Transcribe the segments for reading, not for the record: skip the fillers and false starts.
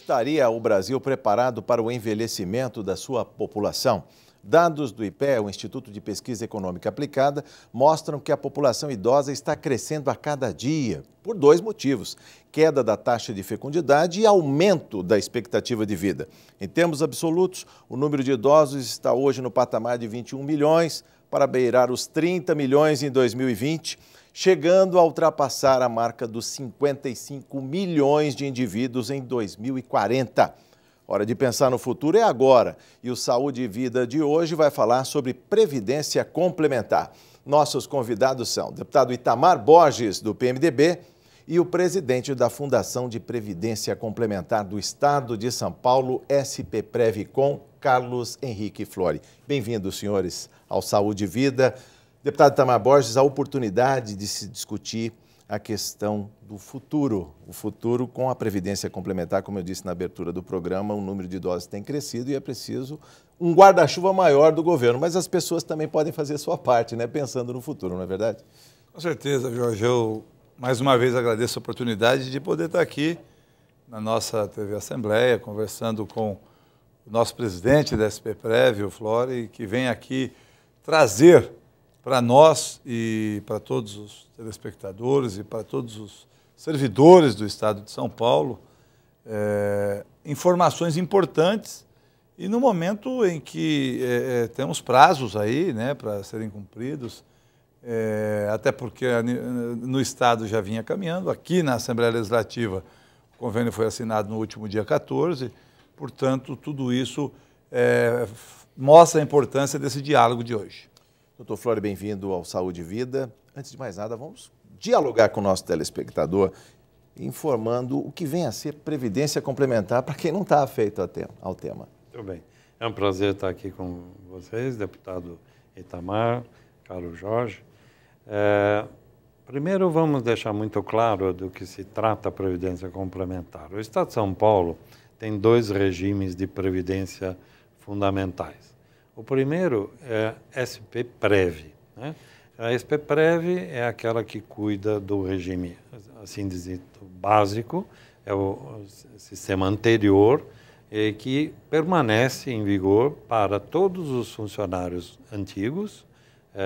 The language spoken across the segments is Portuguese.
Estaria o Brasil preparado para o envelhecimento da sua população? Dados do IPEA, o Instituto de Pesquisa Econômica Aplicada, mostram que a população idosa está crescendo a cada dia, por dois motivos: queda da taxa de fecundidade e aumento da expectativa de vida. Em termos absolutos, o número de idosos está hoje no patamar de 21 milhões, para beirar os 30 milhões em 2020, chegando a ultrapassar a marca dos 55 milhões de indivíduos em 2040. Hora de pensar no futuro é agora, e o Saúde e Vida de hoje vai falar sobre previdência complementar. Nossos convidados são o deputado Itamar Borges, do PMDB, e o presidente da Fundação de Previdência Complementar do Estado de São Paulo, SPPrevicom, Carlos Henrique Flori. Bem-vindos, senhores, ao Saúde e Vida. Deputado Itamar Borges, a oportunidade de se discutir a questão do futuro, o futuro com a Previdência Complementar. Como eu disse na abertura do programa, o número de idosos tem crescido e é preciso um guarda-chuva maior do governo, mas as pessoas também podem fazer a sua parte, né, pensando no futuro, não é verdade? Com certeza, Jorge. Eu, mais uma vez, agradeço a oportunidade de poder estar aqui na nossa TV Assembleia, conversando com o nosso presidente da SPPrev, o Flori, que vem aqui trazer para nós e para todos os telespectadores e para todos os servidores do Estado de São Paulo informações importantes e no momento em que temos prazos aí, né, para serem cumpridos, até porque no Estado já vinha caminhando, aqui na Assembleia Legislativa o convênio foi assinado no último dia 14, portanto tudo isso mostra a importância desse diálogo de hoje. Doutor Flori, bem-vindo ao Saúde e Vida. Antes de mais nada, vamos dialogar com o nosso telespectador, informando o que vem a ser Previdência Complementar para quem não está afeito ao tema. Muito bem. É um prazer estar aqui com vocês, deputado Itamar, Carlos Jorge. Primeiro, vamos deixar muito claro do que se trata a Previdência Complementar. O Estado de São Paulo tem dois regimes de previdência fundamentais. O primeiro é a SPPrev, né? A SPPrev é aquela que cuida do regime, assim dito, básico, é o sistema anterior, que permanece em vigor para todos os funcionários antigos,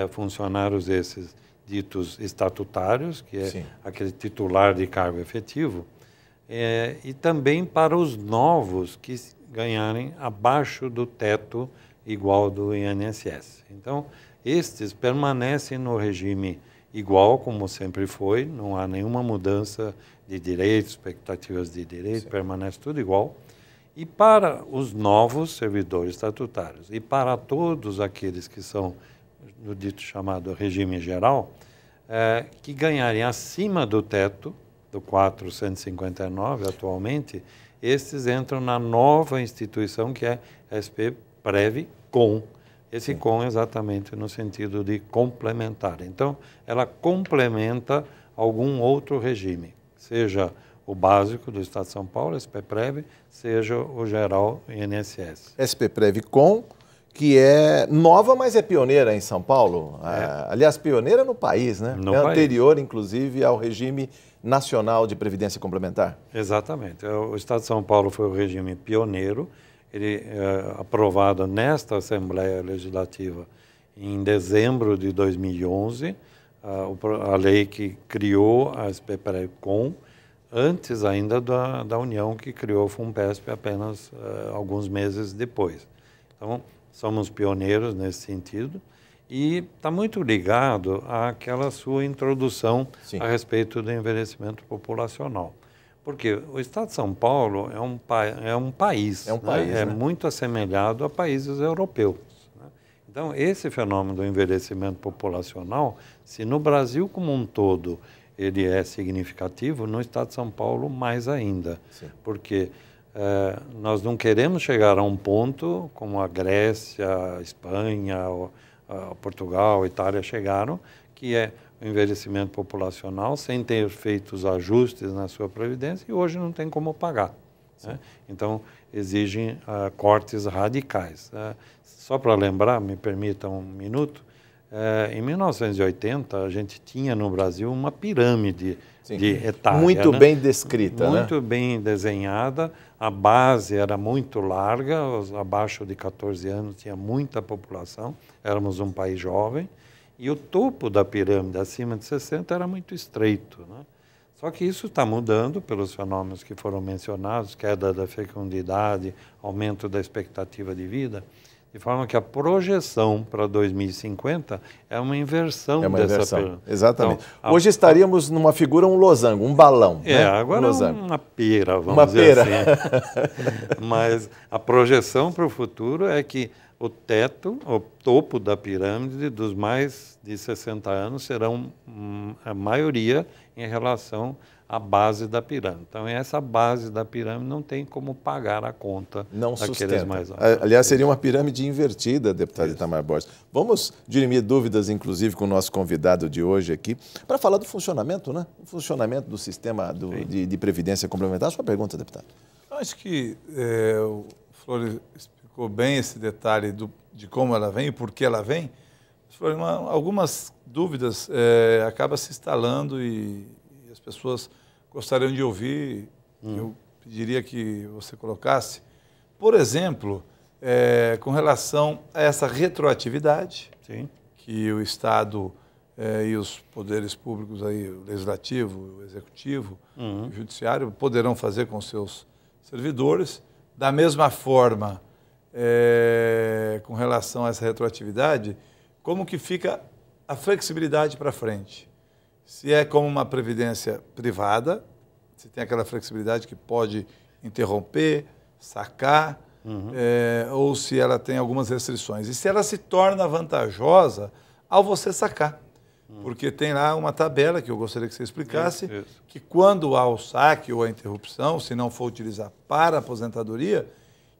funcionários esses ditos estatutários, que é Sim. aquele titular de cargo efetivo, e também para os novos que ganharem abaixo do teto igual do INSS. Então, estes permanecem no regime igual, como sempre foi, não há nenhuma mudança de direitos, expectativas de direito, Sim. permanece tudo igual. E para os novos servidores estatutários e para todos aqueles que são no dito chamado regime geral, que ganharem acima do teto, do 459 atualmente, estes entram na nova instituição que é a SPPrevicom. Esse com exatamente no sentido de complementar. Então, ela complementa algum outro regime, seja o básico do Estado de São Paulo, SPPrev, seja o geral INSS. SPPrevicom, que é nova, mas é pioneira em São Paulo. Aliás, pioneira no país, né? No país. Anterior, inclusive, ao regime nacional de previdência complementar. Exatamente. O Estado de São Paulo foi o regime pioneiro. Ele aprovado nesta Assembleia Legislativa em dezembro de 2011, a lei que criou a SPPrevicom, antes ainda da União, que criou o FUNPESP apenas alguns meses depois. Então, somos pioneiros nesse sentido e está muito ligado àquela sua introdução Sim. a respeito do envelhecimento populacional. Porque o Estado de São Paulo é um país, né? Muito assemelhado a países europeus. Né? Então, esse fenômeno do envelhecimento populacional, se no Brasil como um todo ele é significativo, no Estado de São Paulo mais ainda. Sim. Porque nós não queremos chegar a um ponto como a Grécia, a Espanha, Portugal, a Itália chegaram, que é o envelhecimento populacional sem ter feito os ajustes na sua previdência e hoje não tem como pagar. Né? Então, exigem cortes radicais. Só para lembrar, me permita um minuto, Em 1980, a gente tinha no Brasil uma pirâmide de etária. Muito bem descrita, muito bem desenhada. A base era muito larga, os abaixo de 14 anos tinha muita população, éramos um país jovem. E o topo da pirâmide, acima de 60, era muito estreito, né? Só que isso está mudando pelos fenômenos que foram mencionados, queda da fecundidade, aumento da expectativa de vida, de forma que a projeção para 2050 é uma inversão dessa pirâmide. Exatamente. Então, hoje estaríamos numa figura, um losango, um balão. Né? Agora é uma pera, vamos uma dizer pera. assim. Mas a projeção para o futuro é que o teto, o topo da pirâmide dos mais de 60 anos serão a maioria em relação à base da pirâmide. Então, essa base da pirâmide não tem como pagar a conta daqueles mais altos. Aliás, seria uma pirâmide invertida, deputado Itamar Borges. Vamos dirimir dúvidas, inclusive, com o nosso convidado de hoje aqui, para falar do funcionamento, né? O funcionamento do sistema de previdência complementar. Sua pergunta, deputado. Eu acho que o Flores explicou bem esse detalhe de como ela vem e por que ela vem. Algumas dúvidas acabam se instalando e as pessoas gostariam de ouvir. Eu pediria que você colocasse, por exemplo, com relação a essa retroatividade. Sim. Que o Estado e os poderes públicos, aí, o Legislativo, o Executivo, o Judiciário, poderão fazer com seus servidores. Da mesma forma, com relação a essa retroatividade, como que fica a flexibilidade para frente? Se é como uma previdência privada, se tem aquela flexibilidade que pode interromper, sacar, ou se ela tem algumas restrições. E se ela se torna vantajosa ao você sacar. Porque tem lá uma tabela que eu gostaria que você explicasse, que quando há o saque ou a interrupção, se não for utilizar para a aposentadoria,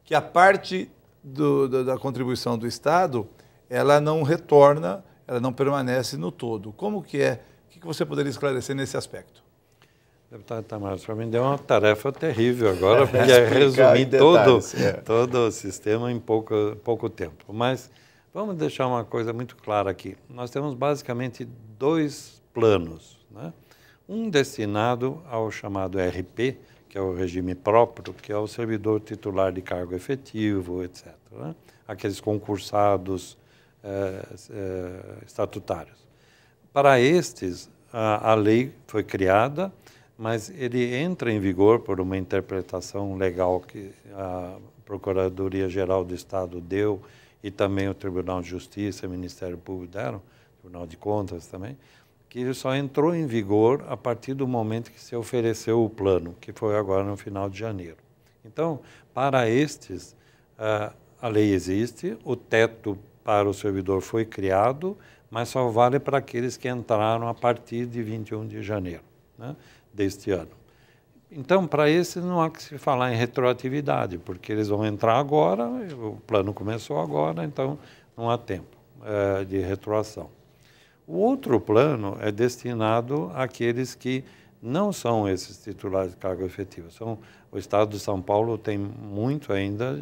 que a parte da contribuição do Estado, ela não retorna, ela não permanece no todo. Como que é? O que você poderia esclarecer nesse aspecto? Deputado Itamar, o senhor me deu uma tarefa terrível agora, porque é resumir todo o sistema em pouco tempo. Mas vamos deixar uma coisa muito clara aqui. Nós temos basicamente dois planos, né? Um destinado ao chamado RP, que é o regime próprio, que é o servidor titular de cargo efetivo, etc., né? Aqueles concursados estatutários. Para estes, a lei foi criada, mas ele entra em vigor por uma interpretação legal que a Procuradoria-Geral do Estado deu e também o Tribunal de Justiça e o Ministério Público deram, Tribunal de Contas também, que ele só entrou em vigor a partir do momento que se ofereceu o plano, que foi agora no final de janeiro. Então, para estes, a lei existe, o teto para o servidor foi criado, mas só vale para aqueles que entraram a partir de 21 de janeiro, né, deste ano. Então, para esses não há que se falar em retroatividade, porque eles vão entrar agora, o plano começou agora, então não há tempo de retroação. O outro plano é destinado àqueles que não são esses titulares de cargo efetivo. O Estado de São Paulo tem muito ainda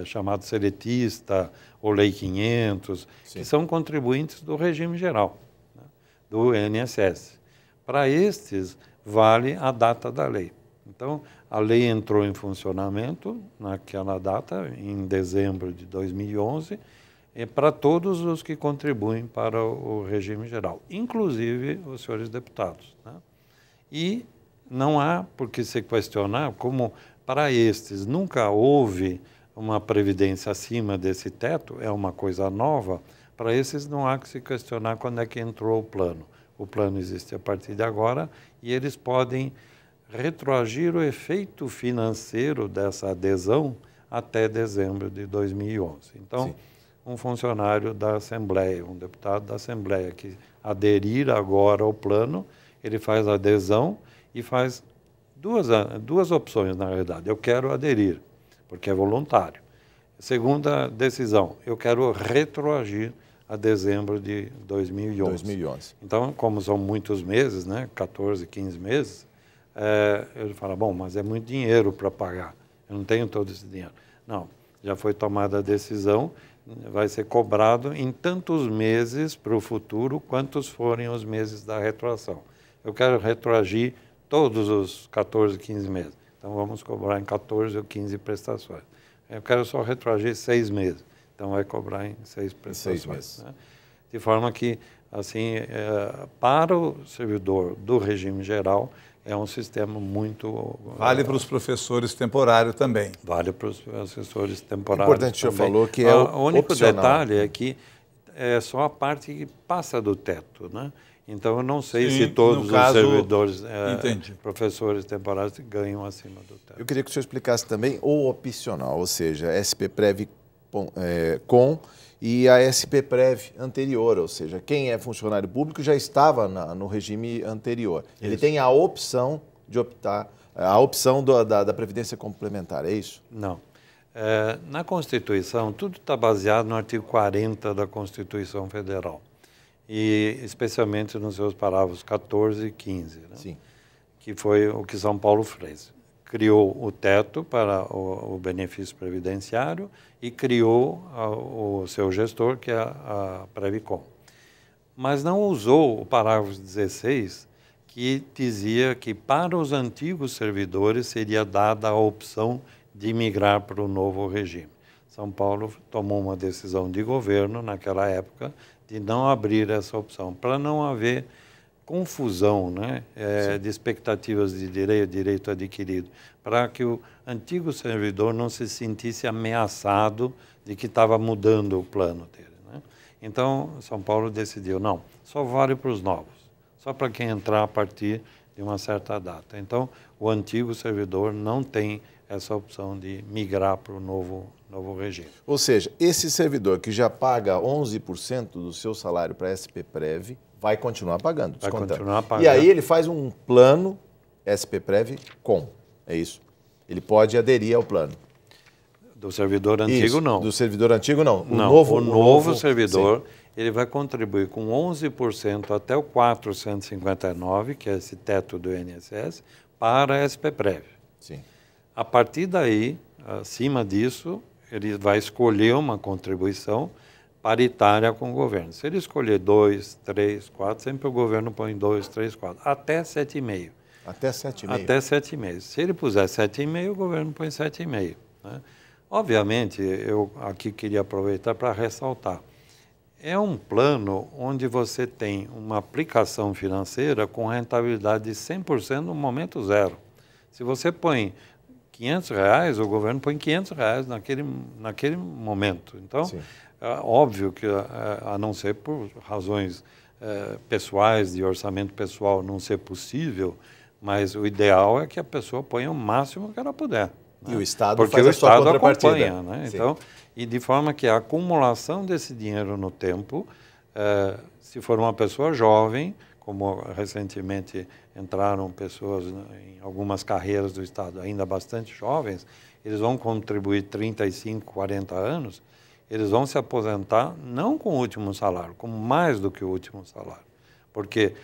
chamado seletista ou Lei 500, que são contribuintes do regime geral, né, do INSS. Para estes, vale a data da lei. Então, a lei entrou em funcionamento naquela data, em dezembro de 2011, para todos os que contribuem para o regime geral, inclusive os senhores deputados, né? E não há por que se questionar como para estes nunca houve uma previdência acima desse teto, é uma coisa nova, para esses não há que se questionar quando é que entrou o plano. O plano existe a partir de agora e eles podem retroagir o efeito financeiro dessa adesão até dezembro de 2011. Então, um funcionário da Assembleia, um deputado da Assembleia que aderir agora ao plano, ele faz a adesão e faz duas opções, na realidade. Eu quero aderir, porque é voluntário. Segunda decisão, eu quero retroagir a dezembro de 2011. Então, como são muitos meses, né, 14, 15 meses, ele fala, bom, mas é muito dinheiro para pagar, eu não tenho todo esse dinheiro. Não, já foi tomada a decisão vai ser cobrado em tantos meses para o futuro, quantos forem os meses da retroação. Eu quero retroagir todos os 14, 15 meses. Então, vamos cobrar em 14 ou 15 prestações. Eu quero só retroagir 6 meses. Então, vai cobrar em 6 prestações. 6 meses. Né? De forma que, assim, para o servidor do regime geral, é um sistema muito... Vale para os professores temporários também. Vale para os professores temporários. Importante, o senhor falou que é o único opcional. detalhe é que é só a parte que passa do teto, né? Então, eu não sei se todos os servidores, professores temporários, ganham acima do teto. Eu queria que o senhor explicasse também o opcional, ou seja, SPPrev com e a SPPrev anterior, ou seja, quem é funcionário público já estava no regime anterior. Isso. Ele tem a opção de optar, a opção da Previdência Complementar, é isso? Não. Na Constituição, tudo está baseado no artigo 40 da Constituição Federal. E especialmente nos seus parágrafos 14 e 15, né? Sim. Que foi o que São Paulo fez. Criou o teto para o benefício previdenciário e criou o seu gestor, que é a Previcom. Mas não usou o parágrafo 16, que dizia que para os antigos servidores seria dada a opção de migrar para o novo regime. São Paulo tomou uma decisão de governo naquela época de não abrir essa opção, para não haver confusão, né, de expectativas de direito adquirido, para que o antigo servidor não se sentisse ameaçado de que estava mudando o plano dele, né? Então, São Paulo decidiu, não, só vale para os novos, só para quem entrar a partir de uma certa data. Então, o antigo servidor não tem essa opção de migrar para o novo regime. Ou seja, esse servidor que já paga 11% do seu salário para a SPPrev vai continuar pagando, descontando. Vai continuar pagando. E aí ele faz um plano SPPrev com, é isso. Ele pode aderir ao plano. Do servidor antigo, isso, não. Do servidor antigo, não. O novo servidor, sim, ele vai contribuir com 11% até o 459, que é esse teto do INSS, para a SPPrev. Sim. A partir daí, acima disso, ele vai escolher uma contribuição paritária com o governo. Se ele escolher 2, 3, 4, sempre o governo põe 2, 3, 4, até 7,5. Até 7,5? Até 7,5. Se ele puser 7,5, o governo põe 7,5. Né? Obviamente, eu aqui queria aproveitar para ressaltar. É um plano onde você tem uma aplicação financeira com rentabilidade de 100% no momento zero. Se você põe R$500, o governo põe R$500 naquele momento. Então, óbvio que, a não ser por razões pessoais, de orçamento pessoal não ser possível, mas o ideal é que a pessoa ponha o máximo que ela puder. E o Estado porque faz o a sua Estado contrapartida. acompanha, né? Então, e de forma que a acumulação desse dinheiro no tempo, se for uma pessoa jovem, como recentemente entraram pessoas em algumas carreiras do Estado ainda bastante jovens, eles vão contribuir 35, 40 anos, eles vão se aposentar não com o último salário, como mais do que o último salário. Porque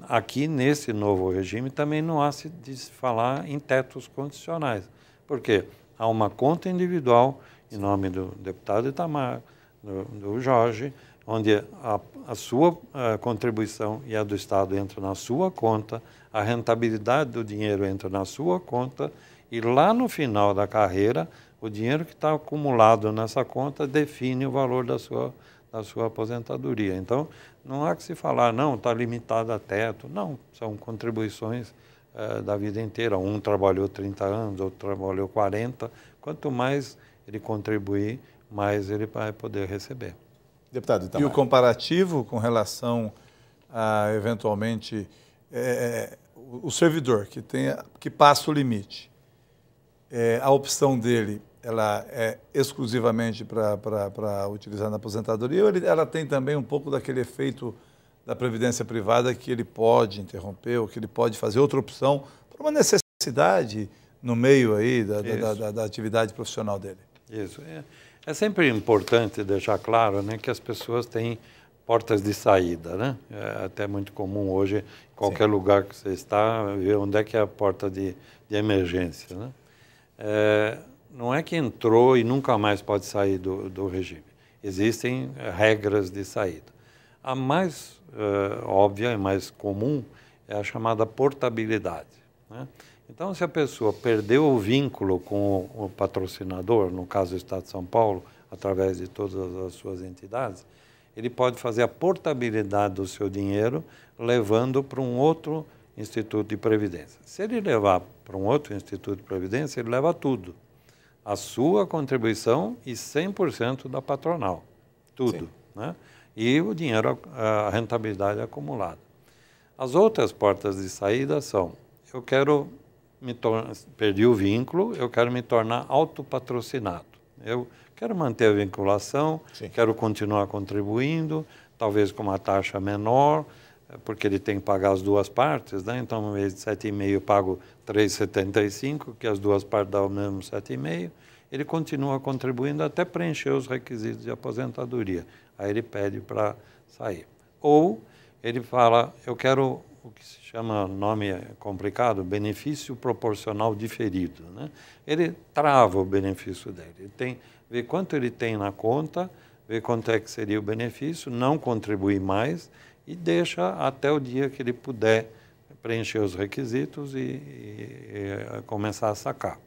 aqui nesse novo regime também não há de se falar em tetos condicionais. Porque há uma conta individual, em nome do deputado Itamar, do Jorge, onde a sua contribuição e a do Estado entra na sua conta, a rentabilidade do dinheiro entra na sua conta, e lá no final da carreira, o dinheiro que está acumulado nessa conta define o valor da sua aposentadoria. Então, não há que se falar, não, está limitado a teto. Não, são contribuições da vida inteira. Um trabalhou 30 anos, outro trabalhou 40. Quanto mais ele contribuir, mais ele vai poder receber. Deputado Itamar. E o comparativo com relação a, eventualmente, o servidor que passa o limite, a opção dele, ela é exclusivamente para utilizar na aposentadoria, ou ela tem também um pouco daquele efeito da previdência privada que ele pode interromper, ou que ele pode fazer outra opção por uma necessidade no meio aí da atividade profissional dele? Isso. É sempre importante deixar claro, né, que as pessoas têm portas de saída, né? É até muito comum hoje, em qualquer lugar que você está, ver onde é que é a porta de emergência, né? Não é que entrou e nunca mais pode sair do regime. existem regras de saída. A mais óbvia e mais comum é a chamada portabilidade, né? Então, se a pessoa perdeu o vínculo com o patrocinador, no caso do Estado de São Paulo, através de todas as suas entidades, ele pode fazer a portabilidade do seu dinheiro levando para um outro Instituto de Previdência. Se ele levar para um outro Instituto de Previdência, ele leva tudo. A sua contribuição e 100% da patronal. Tudo, né? E o dinheiro, a rentabilidade acumulada. As outras portas de saída são: eu quero perdi o vínculo, eu quero me tornar autopatrocinado. Eu quero manter a vinculação, quero continuar contribuindo, talvez com uma taxa menor, porque ele tem que pagar as duas partes, né? Então, no mês de 7,5 eu pago 3,75, que as duas partes dão o mesmo 7,5. Ele continua contribuindo até preencher os requisitos de aposentadoria. Aí ele pede para sair. Ou ele fala, eu quero o que se chama, nome complicado, benefício proporcional diferido, né? Ele trava o benefício dele. Ele tem, vê quanto ele tem na conta, vê quanto é que seria o benefício, não contribui mais e deixa até o dia que ele puder preencher os requisitos e começar a sacar.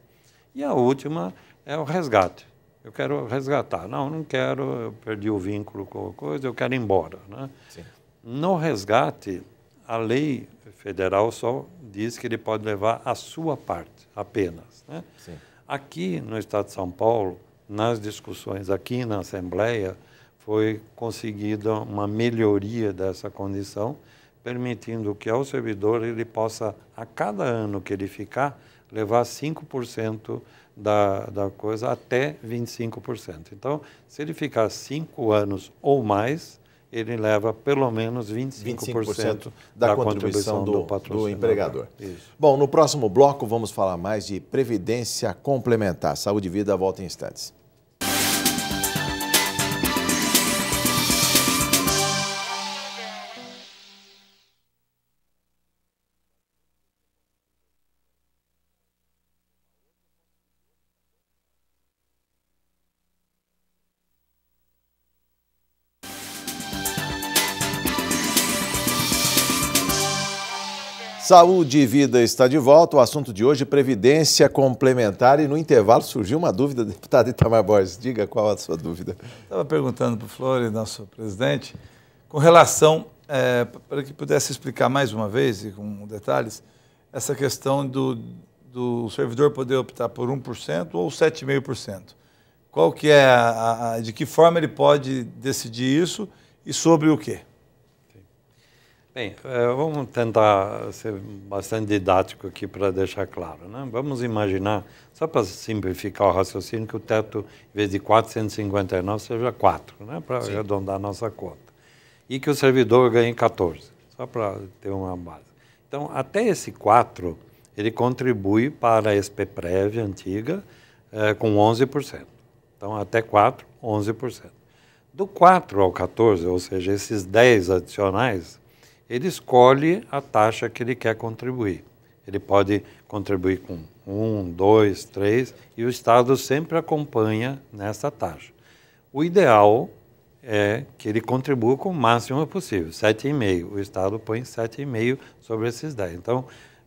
E a última é o resgate. Eu quero resgatar. Não quero, eu perdi o vínculo com a coisa, eu quero ir embora, né? Sim. No resgate, a lei federal só diz que ele pode levar a sua parte, apenas, né? Sim. Aqui no Estado de São Paulo, nas discussões aqui na Assembleia, foi conseguida uma melhoria dessa condição, permitindo que ao servidor ele possa, a cada ano que ele ficar, levar 5% da coisa até 25%. Então, se ele ficar 5 anos ou mais, ele leva pelo menos 25% da contribuição do empregador. Isso. Bom, no próximo bloco vamos falar mais de previdência complementar. Saúde e Vida, volta em instantes. Saúde e Vida está de volta. O assunto de hoje é previdência complementar. E no intervalo surgiu uma dúvida, deputado Itamar Borges. Diga qual a sua dúvida. Estava perguntando para o Flori, nosso presidente, com relação, para que pudesse explicar mais uma vez e com detalhes, essa questão do servidor poder optar por 1% ou 7,5%. Qual que é de que forma ele pode decidir isso e sobre o quê? Bem, vamos tentar ser bastante didático aqui para deixar claro, né? Vamos imaginar, só para simplificar o raciocínio, que o teto, em vez de 459, seja 4, né? Para arredondar a nossa conta. E que o servidor ganhe 14, só para ter uma base. Então, até esse 4, ele contribui para a SPPREV antiga com 11%. Então, até 4, 11%. Do 4 ao 14, ou seja, esses 10 adicionais, ele escolhe a taxa que ele quer contribuir. Ele pode contribuir com 1, 2, 3, e o Estado sempre acompanha nessa taxa. O ideal é que ele contribua com o máximo possível, 7,5. O Estado põe 7,5 sobre esses 10. Então,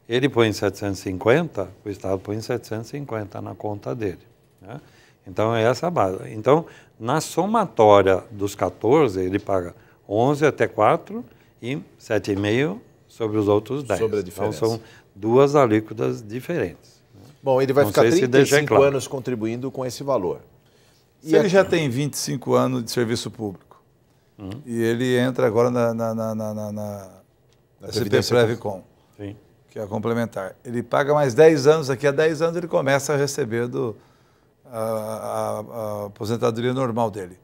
ele põe 750, o Estado põe 750 na conta dele, né? Então, é essa a base. Então, na somatória dos 14, ele paga 11 até 4, e 7,5 sobre os outros 10. Sobre a diferença. Então, são duas alíquotas diferentes. Bom, ele vai ficar 35 anos contribuindo com esse valor. Se ele já tem 25 anos de serviço público e ele entra agora na SPPREV-Com, que é a complementar, ele paga mais 10 anos, daqui a 10 anos ele começa a receber a aposentadoria normal dele.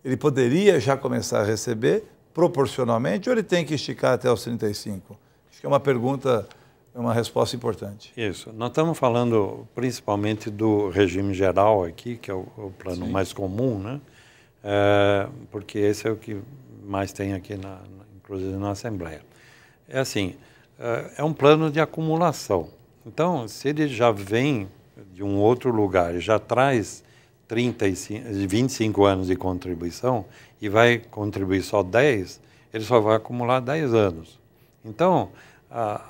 Ele poderia já começar a receber proporcionalmente, ou ele tem que esticar até os 35? Acho que é uma pergunta, é uma resposta importante. Isso. Nós estamos falando principalmente do regime geral aqui, que é o plano mais comum, né? Porque esse é o que mais tem aqui, inclusive na Assembleia. É assim, é um plano de acumulação. Então, se ele já vem de um outro lugar e já traz 25 anos de contribuição e vai contribuir só 10, ele só vai acumular 10 anos. Então,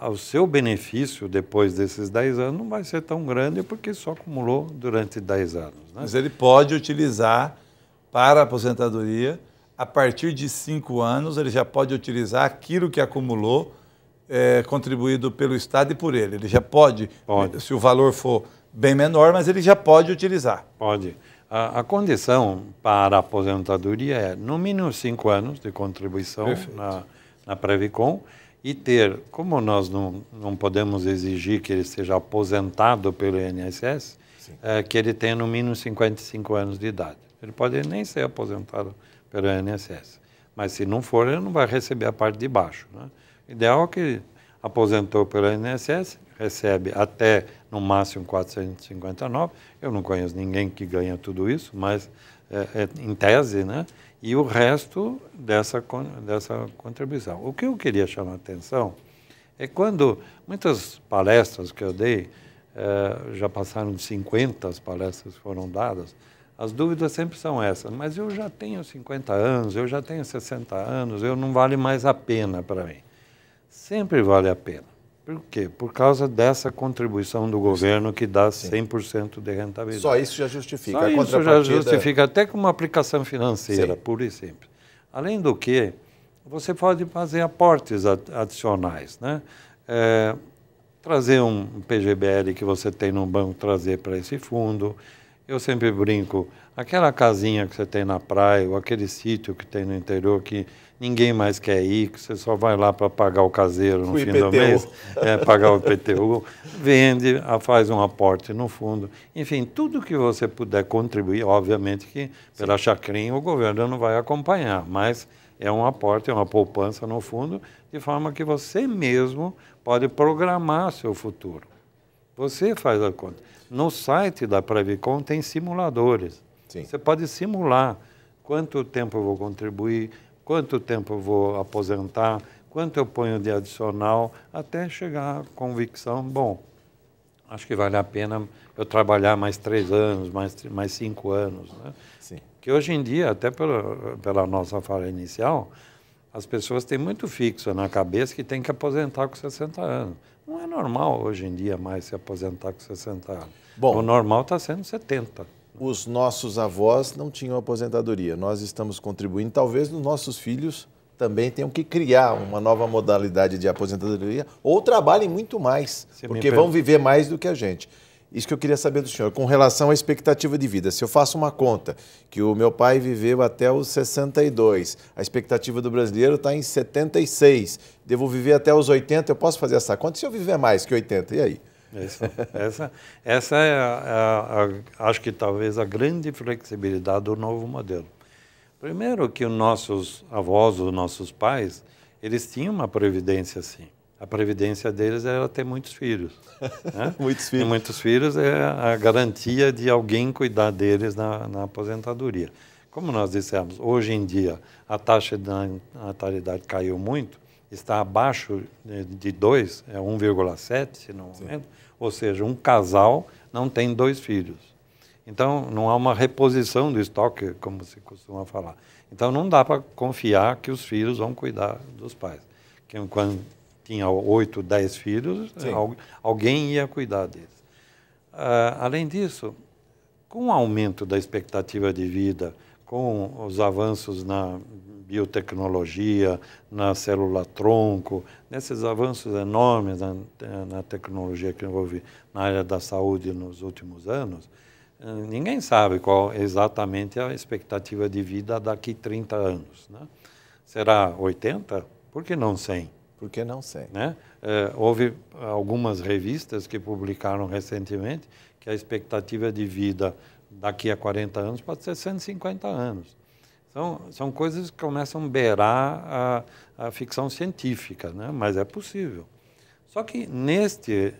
o seu benefício depois desses 10 anos não vai ser tão grande porque só acumulou durante 10 anos. Né? Mas ele pode utilizar para a aposentadoria, a partir de 5 anos, ele já pode utilizar aquilo que acumulou, contribuído pelo Estado e por ele. Ele já pode, se o valor for bem menor, mas ele já pode utilizar. Pode. A condição para a aposentadoria é, no mínimo, 5 anos de contribuição na Previcon e ter, como nós não podemos exigir que ele seja aposentado pelo INSS, que ele tenha no mínimo 55 anos de idade. Ele pode nem ser aposentado pelo INSS, mas se não for, ele não vai receber a parte de baixo. Né? O ideal é que aposentou pelo INSS, recebe até, no máximo, 459. Eu não conheço ninguém que ganha tudo isso, mas em tese, né? E o resto dessa contribuição. O que eu queria chamar a atenção é quando muitas palestras que eu dei, já passaram de 50 as palestras que foram dadas, as dúvidas sempre são essas, mas eu já tenho 50 anos, eu já tenho 60 anos, não vale mais a pena para mim. Sempre vale a pena. Por quê? Por causa dessa contribuição do governo que dá 100% de rentabilidade. Só isso já justifica. Só isso já justifica, até com uma aplicação financeira, pura e simples. Além do que, você pode fazer aportes adicionais, né? Trazer um PGBL que você tem no banco, trazer para esse fundo. Eu sempre brinco, aquela casinha que você tem na praia, ou aquele sítio que tem no interior que ninguém mais quer ir, que você só vai lá para pagar o caseiro no fim do mês, pagar o IPTU, vende, faz um aporte no fundo. Enfim, tudo que você puder contribuir, obviamente que pela chacrinha o governo não vai acompanhar, mas é um aporte, é uma poupança no fundo, de forma que você mesmo pode programar seu futuro. Você faz a conta. No site da Previcon tem simuladores. Sim. Você pode simular quanto tempo eu vou contribuir, quanto tempo eu vou aposentar, quanto eu ponho de adicional, até chegar à convicção, bom, acho que vale a pena eu trabalhar mais 3 anos, mais 5 anos. Né? Sim. Que hoje em dia, até pela nossa fala inicial, as pessoas têm muito fixo na cabeça que tem que aposentar com 60 anos. Não é normal hoje em dia mais se aposentar com 60 anos. Bom, o normal está sendo 70. Os nossos avós não tinham aposentadoria. Nós estamos contribuindo. Talvez os nossos filhos também tenham que criar uma nova modalidade de aposentadoria ou trabalhem muito mais, porque vão viver mais do que a gente. Isso que eu queria saber do senhor, com relação à expectativa de vida. Se eu faço uma conta, que o meu pai viveu até os 62, a expectativa do brasileiro está em 76, devo viver até os 80, eu posso fazer essa conta? Se eu viver mais que 80, e aí? Essa é, acho que talvez a grande flexibilidade do novo modelo. Primeiro que os nossos avós, os nossos pais, eles tinham uma previdência assim. A previdência deles era ter muitos filhos. Né? Muitos filhos. E muitos filhos é a garantia de alguém cuidar deles na aposentadoria. Como nós dissemos, hoje em dia a taxa de natalidade caiu muito, está abaixo de 2, é 1,7, se não me engano. Ou seja, um casal não tem 2 filhos. Então, não há uma reposição do estoque, como se costuma falar. Então, não dá para confiar que os filhos vão cuidar dos pais. Quando tinha 8, 10 filhos, alguém ia cuidar deles. Além disso, com o aumento da expectativa de vida, com os avanços na biotecnologia, na célula-tronco, nesses avanços enormes na tecnologia que envolve na área da saúde nos últimos anos, ninguém sabe qual exatamente a expectativa de vida daqui a 30 anos. Né? Será 80? Por que não 100? Por que não 100? Né? Houve algumas revistas que publicaram recentemente que a expectativa de vida daqui a 40 anos pode ser 150 anos. São coisas que começam a beirar a ficção científica, né? Mas é possível. Só que nesse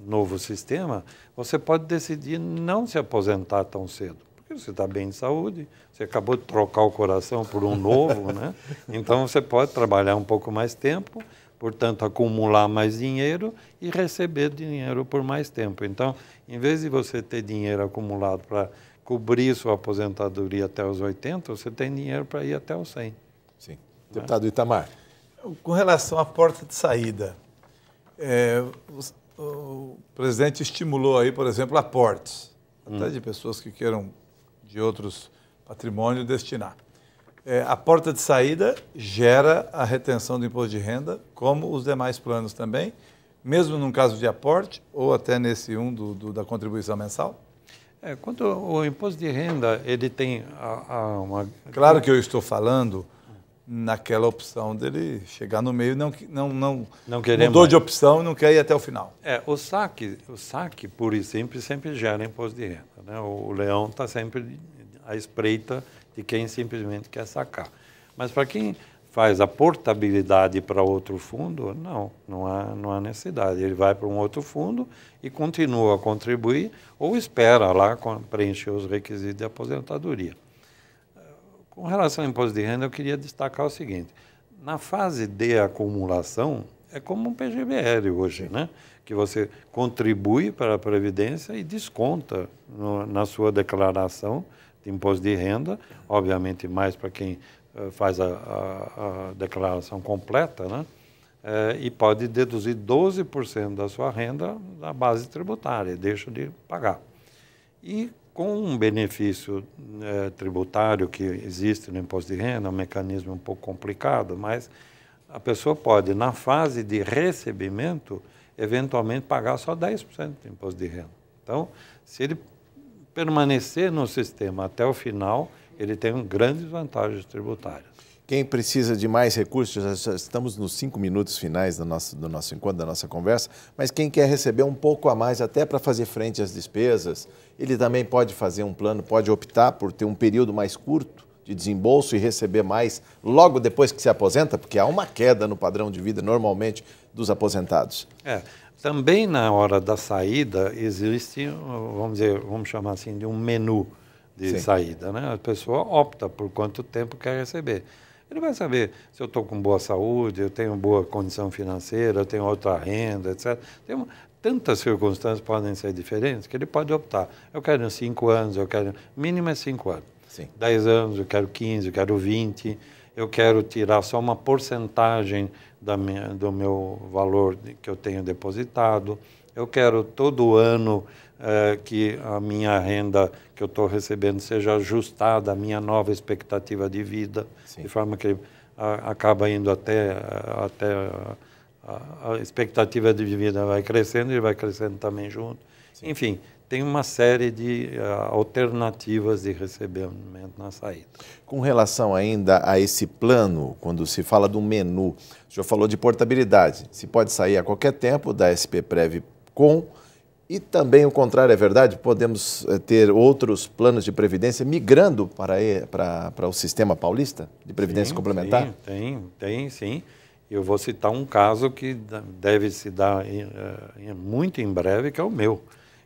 novo sistema, você pode decidir não se aposentar tão cedo, porque você está bem de saúde, você acabou de trocar o coração por um novo, né? Então você pode trabalhar um pouco mais tempo, portanto, acumular mais dinheiro e receber dinheiro por mais tempo. Então, em vez de você ter dinheiro acumulado para cobrir sua aposentadoria até os 80, você tem dinheiro para ir até os 100. Sim. Deputado Itamar. Com relação à porta de saída, o presidente estimulou aí, por exemplo, aportes, até de pessoas que queiram de outros patrimônios destinar. A porta de saída gera a retenção do imposto de renda, como os demais planos também, mesmo num caso de aporte ou até nesse da contribuição mensal? Quanto ao imposto de renda, ele tem uma... Claro que eu estou falando naquela opção dele chegar no meio e não querer mudou mais de opção e não quer ir até o final. O saque puro e simples sempre gera imposto de renda, né? O leão está sempre à espreita de quem simplesmente quer sacar. Mas para quem faz a portabilidade para outro fundo, não há necessidade. Ele vai para um outro fundo e continua a contribuir ou espera lá preencher os requisitos de aposentadoria. Com relação ao imposto de renda, eu queria destacar o seguinte. Na fase de acumulação, é como um PGBL hoje, né? Que você contribui para a Previdência e desconta na sua declaração de imposto de renda, obviamente mais para quem faz a declaração completa, né? E pode deduzir 12% da sua renda da base tributária, deixa de pagar. E com um benefício tributário que existe no imposto de renda, um mecanismo um pouco complicado, mas a pessoa pode, na fase de recebimento, eventualmente pagar só 10% de imposto de renda. Então, se ele permanecer no sistema até o final, ele tem grandes vantagens tributárias. Quem precisa de mais recursos, já estamos nos 5 minutos finais do nosso encontro, da nossa conversa, mas quem quer receber um pouco a mais até para fazer frente às despesas, ele também pode fazer um plano, pode optar por ter um período mais curto de desembolso e receber mais logo depois que se aposenta, porque há uma queda no padrão de vida normalmente dos aposentados. Também na hora da saída existe, vamos chamar assim, de um menu de saída, né? A pessoa opta por quanto tempo quer receber. Ele vai saber se eu estou com boa saúde, eu tenho boa condição financeira, eu tenho outra renda, etc. Tantas circunstâncias podem ser diferentes que ele pode optar. Eu quero 5 anos, eu quero... Mínimo é 5 anos. Sim. 10 anos, eu quero 15, eu quero 20. Eu quero tirar só uma porcentagem do meu valor que eu tenho depositado. Eu quero todo ano que a minha renda que eu estou recebendo seja ajustada à minha nova expectativa de vida, de forma que acaba indo até a expectativa de vida vai crescendo e vai crescendo também junto. Sim. Enfim, tem uma série de alternativas de recebimento na saída. Com relação ainda a esse plano, quando se fala do menu, o senhor falou de portabilidade. Se pode sair a qualquer tempo da SPPrev com, e também o contrário, é verdade? Podemos ter outros planos de previdência migrando para o sistema paulista de previdência complementar? Sim. Eu vou citar um caso que deve se dar muito em breve, que é o meu.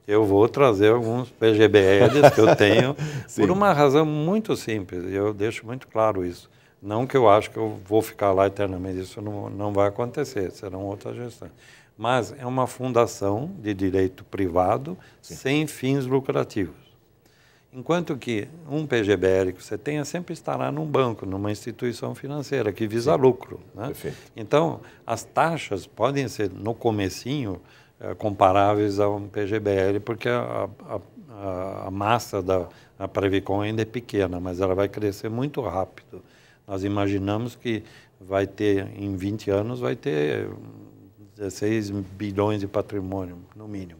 Eu vou trazer alguns PGBLs que eu tenho por uma razão muito simples, e eu deixo muito claro isso. Não que eu acho que eu vou ficar lá eternamente, isso não vai acontecer, serão outras gestões. Mas é uma fundação de direito privado sem fins lucrativos. Enquanto que um PGBL que você tenha sempre estará num banco, numa instituição financeira que visa lucro, né? Perfeito. Então, as taxas podem ser, no comecinho, comparáveis a um PGBL, porque a massa da Previcon ainda é pequena, mas ela vai crescer muito rápido. Nós imaginamos que vai ter, em 20 anos, vai ter 16 bilhões de patrimônio, no mínimo.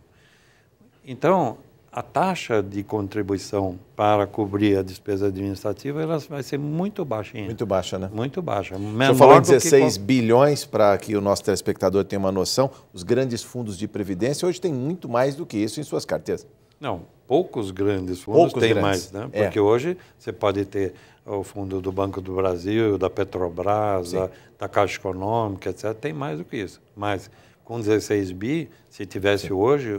Então, a taxa de contribuição para cobrir a despesa administrativa ela vai ser muito baixinha. Muito baixa, né? Muito baixa. O senhor falou em 16 bilhões, para que o nosso telespectador tenha uma noção, os grandes fundos de previdência hoje têm muito mais do que isso em suas carteiras. Não, poucos grandes fundos têm mais, né? Porque hoje você pode ter o fundo do Banco do Brasil, da Petrobras, da Caixa Econômica, etc. Tem mais do que isso. Mas com 16 bi, se tivesse hoje,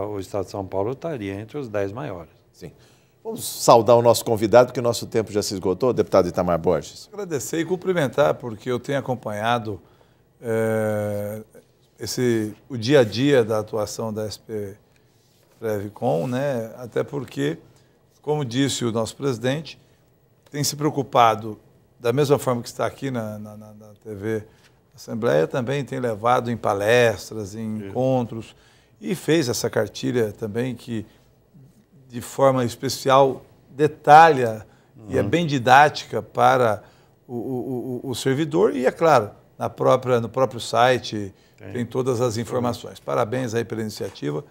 o Estado de São Paulo estaria entre os 10 maiores. Sim. Vamos saudar o nosso convidado, porque o nosso tempo já se esgotou, deputado Itamar Borges. Agradecer e cumprimentar, porque eu tenho acompanhado o dia a dia da atuação da SP Previcon, né? Até porque, como disse o nosso presidente, tem se preocupado, da mesma forma que está aqui na TV Assembleia, também tem levado em palestras, em encontros, e fez essa cartilha também que, de forma especial, detalha e é bem didática para o servidor e, é claro, no próprio site tem todas as informações. Parabéns aí pela iniciativa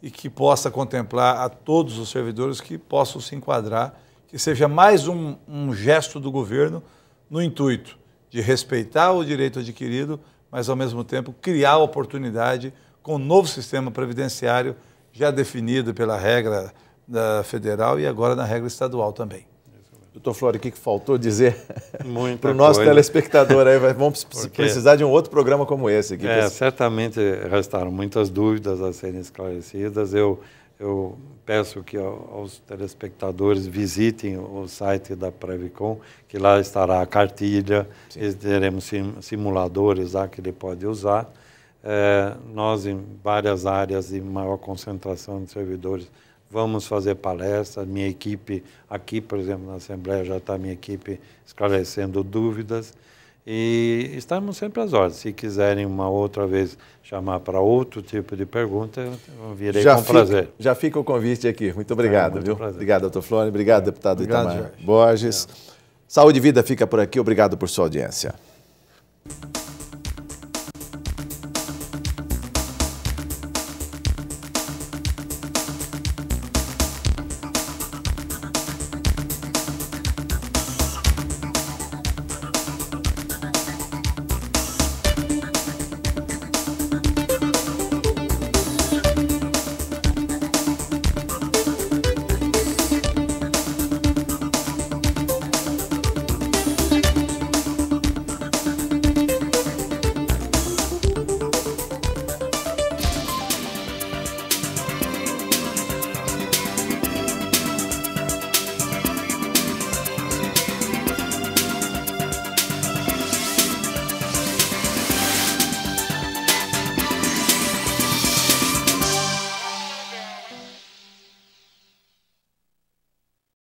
e que possa contemplar a todos os servidores que possam se enquadrar, que seja mais um gesto do governo no intuito de respeitar o direito adquirido, mas, ao mesmo tempo, criar oportunidade com um novo sistema previdenciário já definido pela regra federal e agora na regra estadual também. Doutor Flório, o que faltou dizer para o nosso coisa. Telespectador? Aí vamos precisar de um outro programa como esse. Aqui, certamente restaram muitas dúvidas a serem esclarecidas. Eu peço que aos telespectadores visitem o site da Previcon, que lá estará a cartilha, teremos simuladores lá que ele pode usar. Nós, em várias áreas de maior concentração de servidores, vamos fazer palestras. Minha equipe, aqui, por exemplo, na Assembleia, já está a minha equipe esclarecendo dúvidas. E estamos sempre às ordens. Se quiserem uma outra vez chamar para outro tipo de pergunta, eu virei com prazer. Já fica o convite aqui. Muito obrigado, viu? Prazer. Obrigado, doutor Flório. Obrigado, deputado Itamar Borges. Saúde e Vida fica por aqui. Obrigado por sua audiência.